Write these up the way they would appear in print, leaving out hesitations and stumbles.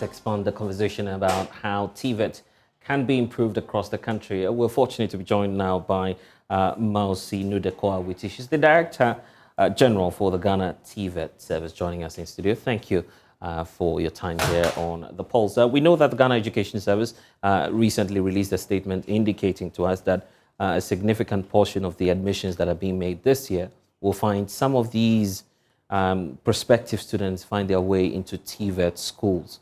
expand the conversation about how TVET can be improved across the country. We're fortunate to be joined now by Mausi Nudekoa. She's the Director General for the Ghana TVET service, joining us in studio. Thank you for your time here on The Pulse. We know that the Ghana Education Service recently released a statement indicating to us that a significant portion of the admissions that are being made this year will find some of these prospective students find their way into TVET schools.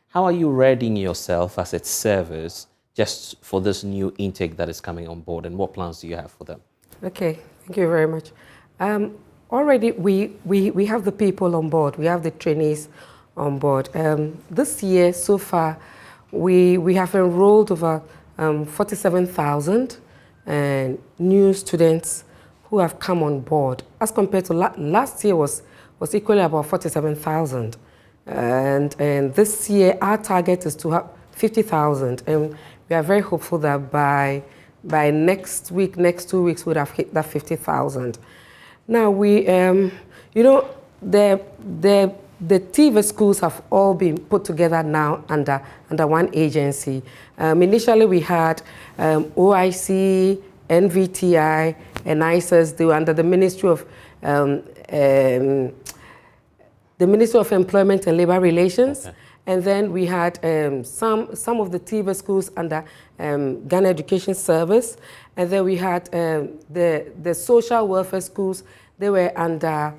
How are you readying yourself as its service just for this new intake that is coming on board, and what plans do you have for them? Okay, thank you very much. Already we have the people on board, we have the trainees on board. This year so far we have enrolled over 47,000 new students who have come on board, as compared to last year was equally about 47,000. And this year our target is to have 50,000, and we are very hopeful that by next week, next 2 weeks, we'll have hit that 50,000. Now we, you know, the TVET schools have all been put together now under one agency. Initially we had OIC, NVTI, and ISIS. They were under the Ministry of Employment and Labor Relations. Okay. And then we had some of the TVET schools under Ghana Education Service. And then we had the social welfare schools. They were under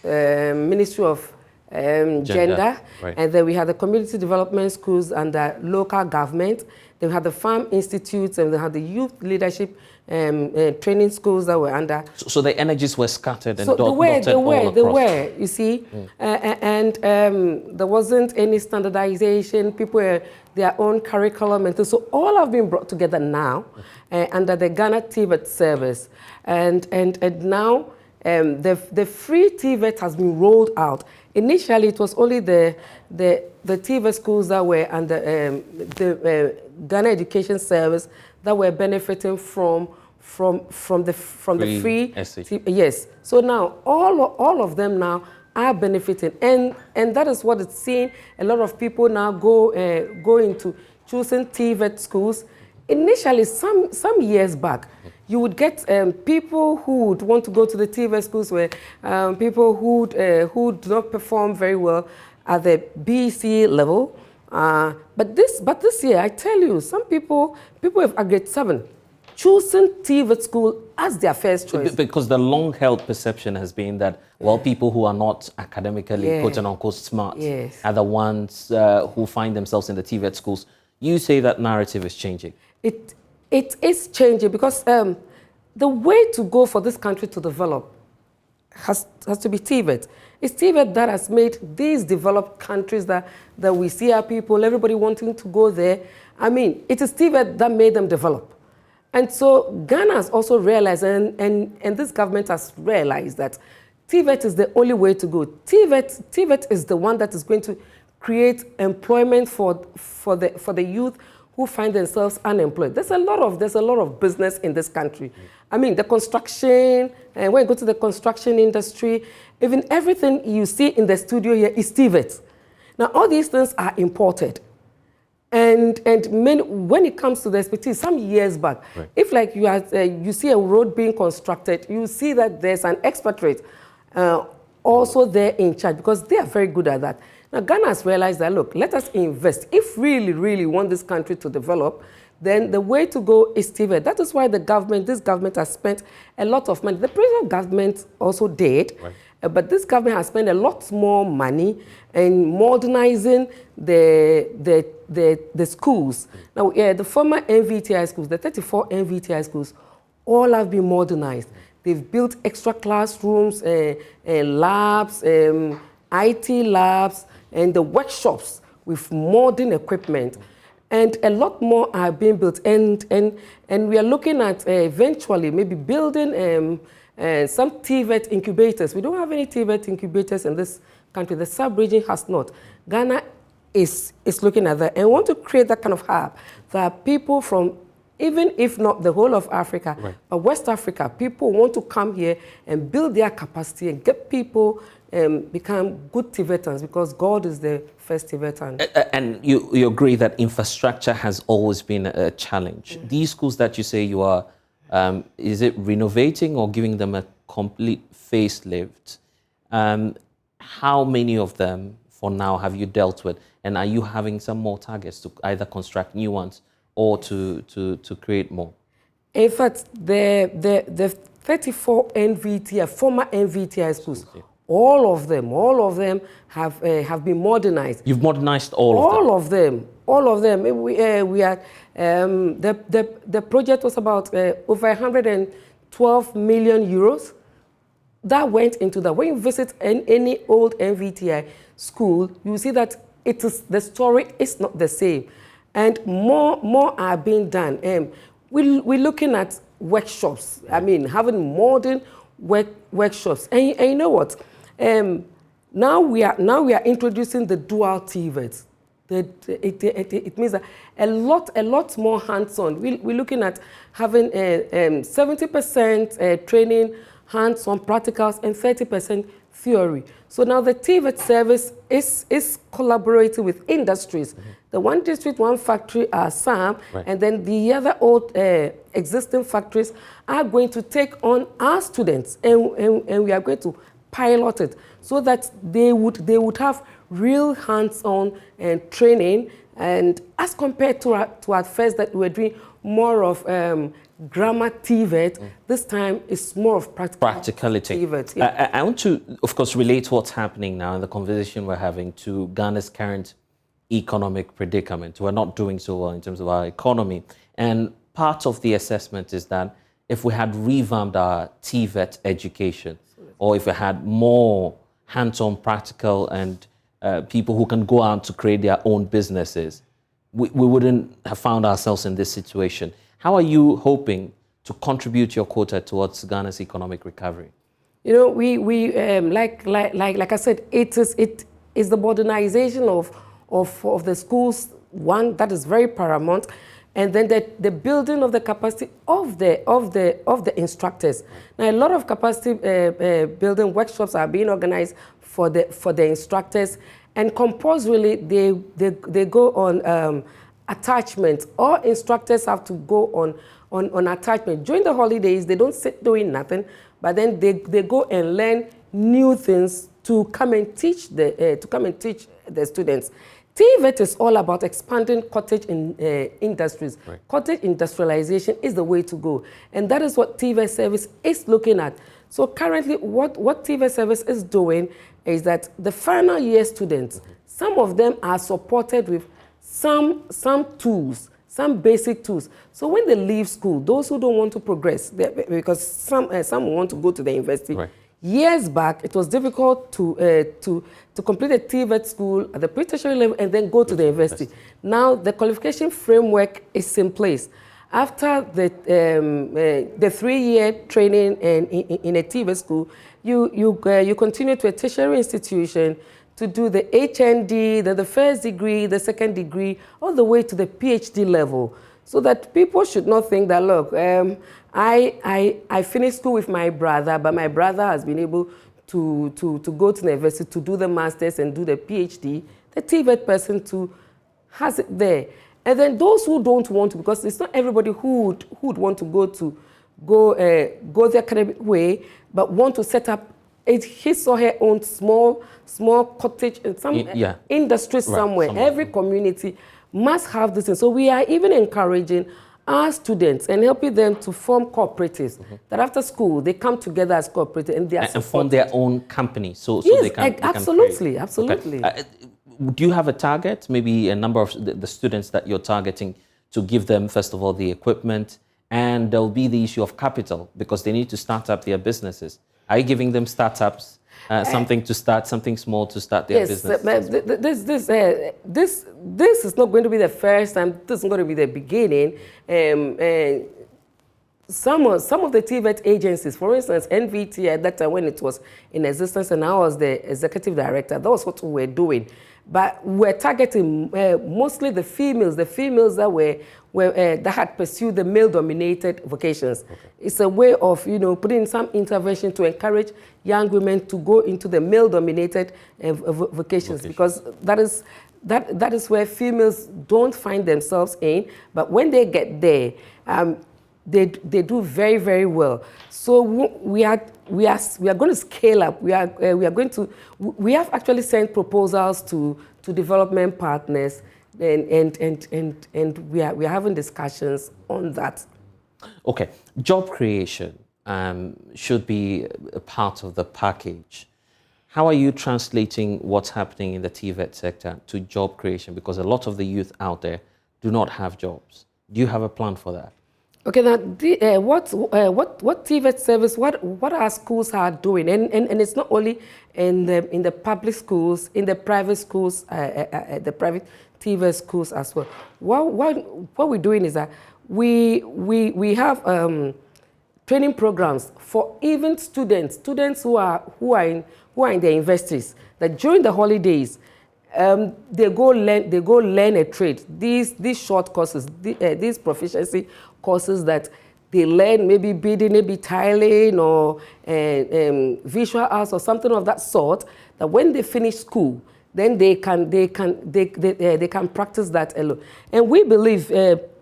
Ministry of Gender. Right. And then we had the community development schools under local government. Then we had the farm institutes, and they had the youth leadership training schools that were under. So the energies were scattered and dotted all across. They were, you see. And there wasn't any standardization. People were their own curriculum. And so all have been brought together now under the Ghana TVET service. And now the free TVET has been rolled out. Initially, it was only the TVET schools that were under the Ghana Education Service that were benefiting from the free yes. So now all of them now are benefiting, and that is what it's seen. A lot of people now go into choosing TVET schools. Initially, some years back, you would get people who would want to go to the TVET schools where people who do not perform very well at the BC level. But this year, I tell you, some people have a grade 7 choosing TVET school as their first choice. Because the long-held perception has been that, well, people who are not academically quote-unquote smart are the ones who find themselves in the TVET schools. You say that narrative is changing. It is changing because the way to go for this country to develop has to be TVET. It's TVET that has made these developed countries that we see our people, everybody wanting to go there. I mean, it is TVET that made them develop. And so Ghana has also realized, and this government has realized that TVET is the only way to go. TVET is the one that is going to create employment for the youth who find themselves unemployed. There's a lot of business in this country. I mean, the construction, when you go to the construction industry, even everything you see in the studio here is TVET. Now, all these things are imported. And when it comes to the expertise, some years back, if like you see a road being constructed, you see that there's an expatriate also there in charge, because they are very good at that. Now, Ghana has realized that, look, let us invest. If really want this country to develop, then the way to go is TVET. That is why this government has spent a lot of money. The previous government also did, but this government has spent a lot more money in modernizing the schools. Now, the former NVTI schools, the 34 NVTI schools, all have been modernized. They've built extra classrooms, labs, IT labs, and the workshops with modern equipment. And a lot more are being built. And we are looking at eventually maybe building some TVET incubators. We don't have any TVET incubators in this country. The sub-region has not. Ghana is looking at that and want to create that kind of hub that people from even if not the whole of Africa, but West Africa, people want to come here and build their capacity and get people become good TVETans, because God is the first TVETan. And you agree that infrastructure has always been a challenge. These schools that you say you are, is it renovating or giving them a complete facelift? How many of them for now have you dealt with? And are you having some more targets to either construct new ones or to create more? In fact, the 34 NVTI, former NVTI schools, all of them have been modernized. You've modernized all of them? All of them. We had, the project was about over 112 million euros. That went into that. When you visit any old NVTI school, you see that the story is not the same. And more are being done. We're looking at workshops. I mean, having modern workshops. And you know what? Now we are introducing the dual TVET. It means that a lot more hands-on. We're looking at having 70% training, hands-on practicals, and 30% theory. So now the TVET service is collaborating with industries. The one district, one factory are SAM, and then the other old existing factories are going to take on our students, and we are going to pilot it so that they would have real hands-on training, and as compared to at first that we were doing more of grammar TVET, this time it's more of practicality TVET. Yeah. I want to, of course, relate what's happening now in the conversation we're having to Ghana's current economic predicament. We're not doing so well in terms of our economy. And part of the assessment is that if we had revamped our TVET education, or if we had more hands-on practical and people who can go out to create their own businesses, we wouldn't have found ourselves in this situation. How are you hoping to contribute your quota towards Ghana's economic recovery? You know, we like I said, it is the modernization of the schools. One that is very paramount, and then the building of the capacity of the instructors. Now, a lot of capacity building workshops are being organized for the instructors, and compulsorily they go on attachment. All instructors have to go on attachment. During the holidays, they don't sit doing nothing, but then they go and learn new things to come and teach the students. TVET is all about expanding cottage industries. Cottage industrialization is the way to go, and that is what TVET service is looking at. So currently, what TVET service is doing is that the final year students, some of them are supported with some tools, some basic tools. So when they leave school, those who don't want to progress, because some want to go to the university. Years back, it was difficult to complete a TVET school at the pre-tertiary level and then go to the university. Now the qualification framework is in place. After the 3-year training in a TVET school, you continue to a tertiary institution to do the HND, the first degree, the second degree, all the way to the PhD level, so that people should not think that, look, I finished school with my brother, but my brother has been able to go to the university to do the master's and do the PhD. The TVET person too has it there. And then those who don't want to, because it's not everybody who would want to go the academic way, but want to set up his or her own small cottage in some industry somewhere. Every community must have this thing. So we are even encouraging our students and helping them to form cooperatives. That after school they come together as cooperatives and they are and form their own company. So yes, they can absolutely. Okay. Do you have a target? Maybe a number of the students that you're targeting, to give them first of all the equipment, and there will be the issue of capital because they need to start up their businesses. Are you giving them startups, something to start, something small to start their business? This is not going to be the first time. This is going to be the beginning. some of the TVET agencies, for instance, NVT at that time when it was in existence and I was the executive director, that was what we were doing. But we're targeting mostly the females that were that had pursued the male-dominated vocations. Okay. It's a way of, putting some intervention to encourage young women to go into the male-dominated vocations, because that is where females don't find themselves in. But when they get there, they do very, very well. So we are going to scale up. We have actually sent proposals to development partners, and we are having discussions on that. Okay, job creation should be a part of the package. How are you translating what's happening in the TVET sector to job creation? Because a lot of the youth out there do not have jobs. Do you have a plan for that? Okay, now what TVET service, what our schools are doing, and it's not only in the public schools, in the private schools, the private TVET schools as well. What we're doing is that we have training programs for even students who are in the universities, that during the holidays they go learn a trade. These short courses, these proficiency courses that they learn, maybe beading, maybe tiling, or visual arts or something of that sort, that when they finish school, then they can practice that alone. And we believe,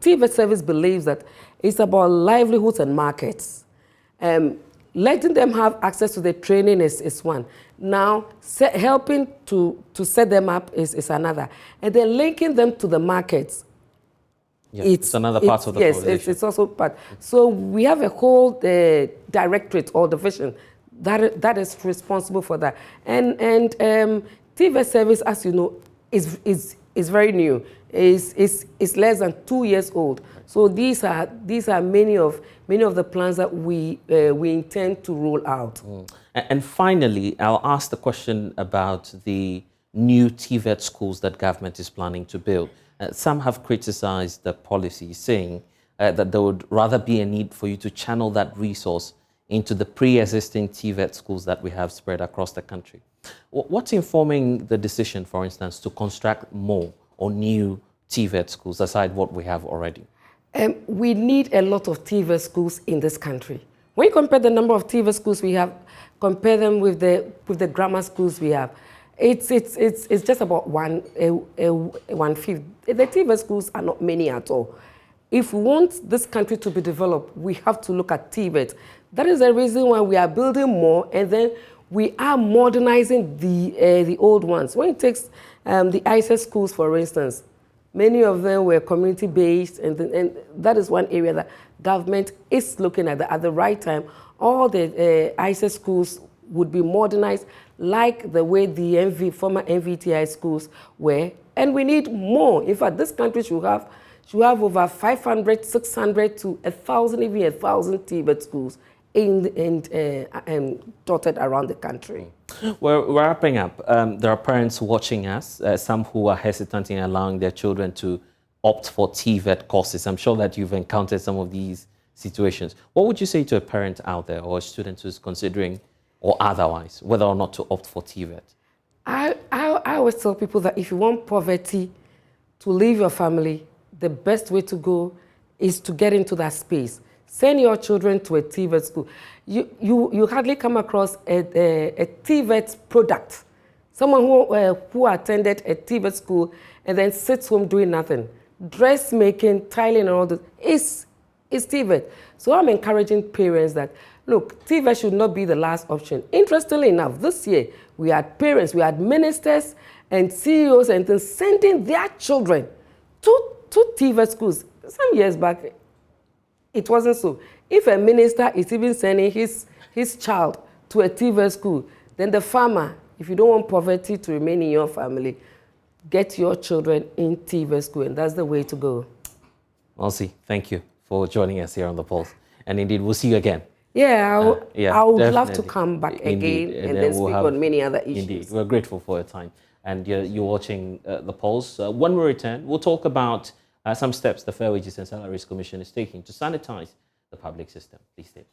TVET service believes that it's about livelihoods and markets. Letting them have access to the training is one. Now, helping to set them up is another. And then linking them to the markets. Yeah, it's another part of the coalition. Yes, it's also part. So we have a whole directorate or division that is responsible for that. And TVET service, as you know, is very new. It's less than 2 years old. So these are many of the plans that we intend to roll out. And finally, I'll ask the question about the new TVET schools that government is planning to build. Some have criticized the policy, saying that there would rather be a need for you to channel that resource into the pre-existing TVET schools that we have spread across the country. What's informing the decision, for instance, to construct more or new TVET schools aside what we have already? We need a lot of TVET schools in this country. When you compare the number of TVET schools we have, compare them with the grammar schools we have, it's just about one-fifth. The TVET schools are not many at all. If we want this country to be developed, we have to look at TVET. That is the reason why we are building more, and then we are modernizing the old ones. When it takes the ISS schools, for instance, many of them were community-based, and that is one area that government is looking at the right time. All the ISS schools would be modernized like the way the former NVTI schools were, and we need more. In fact, this country should have over 500, 600 to 1,000, even 1,000 TVET schools dotted around the country. We're wrapping up. There are parents watching us, some who are hesitant in allowing their children to opt for TVET courses. I'm sure that you've encountered some of these situations. What would you say to a parent out there or a student who's considering, or otherwise, whether or not to opt for TVET? I always tell people that if you want poverty to leave your family, the best way to go is to get into that space. Send your children to a TVET school. You hardly come across a TVET product. Someone who attended a TVET school and then sits home doing nothing. Dressmaking, tiling, and all that is TVET. So I'm encouraging parents that, look, TVET should not be the last option. Interestingly enough, this year, we had parents, we had ministers and CEOs and then sending their children to TVET schools. Some years back, it wasn't so. If a minister is even sending his child to a TVET school, then the farmer, if you don't want poverty to remain in your family, get your children in TVET school, and that's the way to go. Elsie, thank you for joining us here on The Pulse. And indeed, we'll see you again. Yeah, I would love to come back again and then speak on many other issues. Indeed, we're grateful for your time. And you're watching The Pulse. When we return, we'll talk about some steps the Fair Wages and Salaries Commission is taking to sanitize the public system. Please stay.